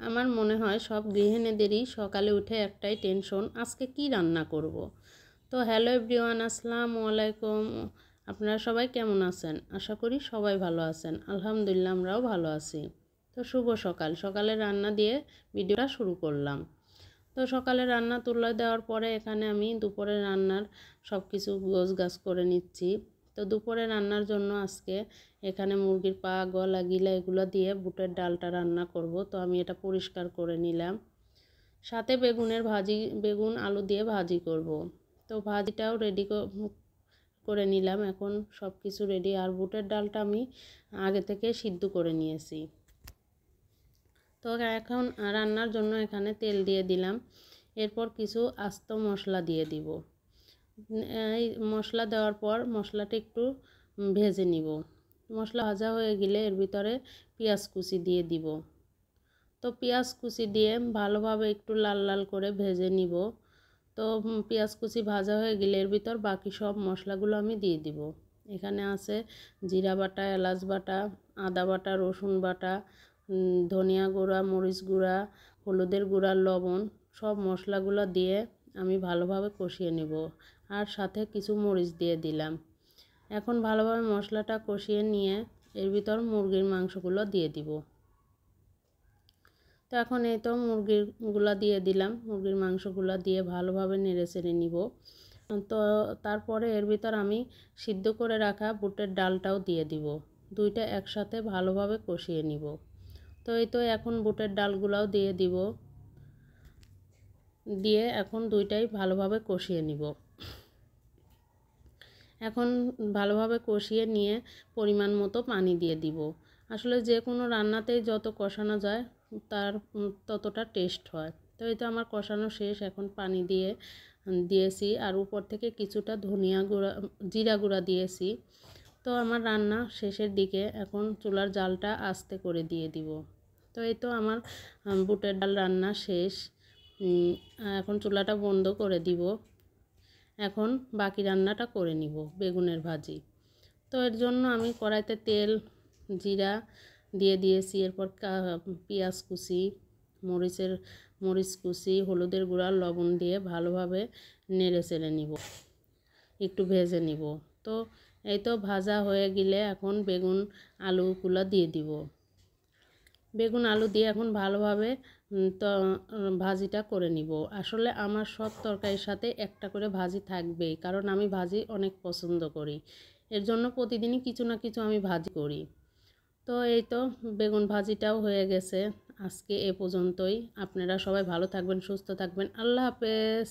আমার মনে হয় সব গৃহিণীদেরই সকালে উঠে একটাই টেনশন, আজকে কি রান্না করব। তো হ্যালো এভরিওয়ান, আসসালামু আলাইকুম। আপনারা সবাই কেমন আছেন? আশা করি সবাই ভালো আছেন। আলহামদুলিল্লাহ, আমরাও ভালো আছি। তো শুভ সকাল। সকালে রান্না দিয়ে ভিডিওটা শুরু করলাম। তো সকালে রান্না তুলে দেওয়ার পরে এখানে আমি দুপুরে রান্নার সব কিছু গোছগাছ করে নিচ্ছি। তো দুপুরে রান্নার জন্য আজকে এখানে মুরগির পা, গলা, গিলা এগুলো দিয়ে বুটের ডালটা রান্না করব। তো আমি এটা পরিষ্কার করে নিলাম। সাথে বেগুন আলু দিয়ে ভাজি করব। তো ভাজিটাও রেডি করে নিলাম। এখন সব কিছু রেডি। আর বুটের ডালটা আমি আগে থেকে সিদ্ধ করে নিয়েছি। তো এখন রান্নার জন্য এখানে তেল দিয়ে দিলাম। এরপর কিছু আস্ত মশলা দিয়ে দিব। এই মশলা দেওয়ার পর মশলাটা একটু ভেজে নিব। মশলা ভাজা হয়ে গেলে এর ভিতরে পেঁয়াজ কুচি দিয়ে দিব। তো পেঁয়াজ কুচি দিয়ে ভালোভাবে একটু লাল লাল করে ভেজে নিব। তো পেঁয়াজ কুচি ভাজা হয়ে গেলে এর ভিতর বাকি সব মশলাগুলো আমি দিয়ে দিব। এখানে আছে জিরা বাটা, এলাচ বাটা, আদা বাটা, রসুন বাটা, ধনিয়া গুঁড়া, মরিচ গুঁড়া, হলুদের গুঁড়া, লবণ, সব মশলাগুলো দিয়ে আমি ভালোভাবে কষিয়ে নেব। আর সাথে কিছু মরিচ দিয়ে দিলাম। এখন ভালোভাবে মশলাটা কষিয়ে নিয়ে এর ভিতর মুরগির মাংসগুলো দিয়ে দিব। তো এখন এই তো মুরগিরগুলো দিয়ে দিলাম। মুরগির মাংসগুলো দিয়ে ভালোভাবে নেড়ে চেড়ে নিব। তো তারপরে এর ভিতর আমি সিদ্ধ করে রাখা বুটের ডালটাও দিয়ে দিব। দুইটা একসাথে ভালোভাবে কষিয়ে নিব। তো এই তো এখন বুটের ডালগুলোও দিয়ে দিব। দিয়ে এখন দুইটাই ভালোভাবে কষিয়ে নিব। এখন ভালোভাবে কষিয়ে নিয়ে পরিমাণ মতো পানি দিয়ে দিব। আসলে যে কোনো রান্নাতেই যত কষানো যায় তার ততটা টেস্ট হয়। তো এই তো আমার কষানো শেষ। এখন পানি দিয়েছি আর উপর থেকে কিছুটা ধনিয়া গুঁড়া, জিরা গুঁড়া দিয়েছি। তো আমার রান্না শেষের দিকে। এখন চুলার জালটা আস্তে করে দিয়ে দিব। তো এই তো আমার বুটের ডাল রান্না শেষ। এখন চুলাটা বন্ধ করে দিব। এখন বাকি রান্নাটা করে নিব, বেগুনের ভাজি। তো এর জন্য আমি কড়াইতে তেল, জিরা দিয়ে দিয়েছি। এরপর পেঁয়াজ কুচি, মরিচ কুচি, হলুদের গুঁড়া, লবণ দিয়ে ভালোভাবে নেড়ে চেড়ে নিব, একটু ভেজে নিব। তো এই তো ভাজা হয়ে গেলে এখন বেগুন আলুগুলো দিয়ে দিব। বেগুন আলু দিয়ে এখন ভালোভাবে তো ভাজিটা করে নিব। আসলে আমার সব তরকারির সাথে একটা করে ভাজি থাকবেই, কারণ আমি ভাজি অনেক পছন্দ করি। এর জন্য প্রতিদিনই কিছু না কিছু আমি ভাজি করি। তো এই তো বেগুন ভাজিটাও হয়ে গেছে। আজকে এ পর্যন্তই। আপনারা সবাই ভালো থাকবেন, সুস্থ থাকবেন। আল্লাহ হাফেজ।